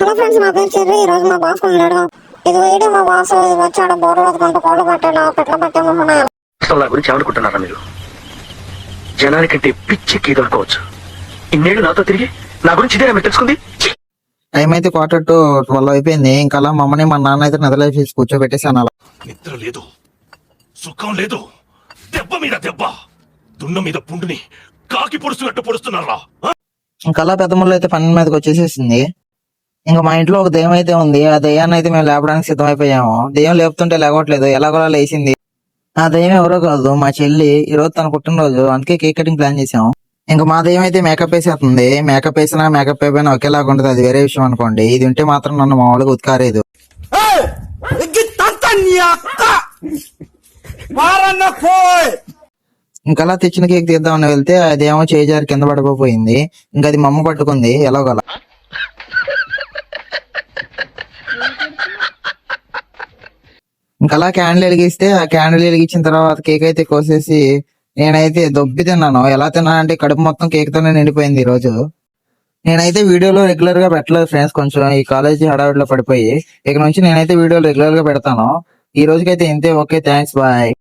Hello friends, నా పేరు cherry. ఈ రోజు మా బాస్ ఉన్నాడు. ఇది వేడి మా బాస్ వచ్చాడు. బోర్డు వదుకుంటూ కోళ్ళు పెట్టాడు. పెట్ల పెట్టేమన్నాడు. నా గురించి ఏమనుకుంటున్నారా మీరు? జనానికంటే పిచ్చి కీదనుకోవచ్చు. ఇన్నేళ్ళు నాతో తిరిగి నా గురించి ఇదేనా మీరు తెలుసుకుంది? టైం అయితే 11:45 అయిపోయింది. ఇంకా అలా మమ్మని మా నాన్న అయితే నిద్రలేసి కూర్చోబెట్టేసాను. అలా నిద్ర లేదు, సుఖం లేదు, దెబ్బ మీద దెబ్బ, దున్న మీద పుండుని కాకి పొడుస్తున్నట్టు పొడుస్తున్నారా? ఇంకా అలా పెద్దమ్మలో అయితే పని మీదకి వచ్చేసేసింది. ఇంకా మా ఇంట్లో ఒక దెయ్యం అయితే ఉంది. ఆ దెయ్యాన్ని అయితే మేము లేపడానికి సిద్ధమైపోయాము. దెయ్యం లేపుతుంటే లేవట్లేదు, ఎలాగోలా లేచింది. ఆ దెయ్యం ఎవరో కాదు, మా చెల్లి. ఈ రోజు తన పుట్టినరోజు, అందుకే కేక్ కటింగ్ ప్లాన్ చేసాము. ఇంకా మా దెయ్యం అయితే మేకప్ వేసేస్తుంది. మేకప్ వేసినా మేకప్ అయిపోయినా ఒకేలాగా ఉంటుంది, అది వేరే విషయం అనుకోండి. ఇది ఉంటే మాత్రం నన్ను మామూలుగా ఉత్కారేదు. ఇంకా అలా తెచ్చిన కేక్ తీద్దామని వెళ్తే అదేమో చేజారి కింద పడిపోయింది. ఇంకా అది మమ్మ పట్టుకుంది ఎలాగోలా. ఇంకా అలా క్యాండిల్ వెలిగిస్తే ఆ క్యాండిల్ వెలిగించిన తర్వాత కేక్ అయితే కోసేసి నేనైతే దొబ్బి తిన్నాను. ఎలా తిన్నానంటే కడుపు మొత్తం కేక్ తోనే నిండిపోయింది ఈ రోజు. నేనైతే వీడియోలో రెగ్యులర్ గా పెట్టలేదు ఫ్రెండ్స్, కొంచెం ఈ కాలేజీ హడావిడిలో పడిపోయి. ఇక నుంచి నేనైతే వీడియోలు రెగ్యులర్ గా పెడతాను. ఈ రోజుకైతే ఇంతే. Okay, thanks, bye.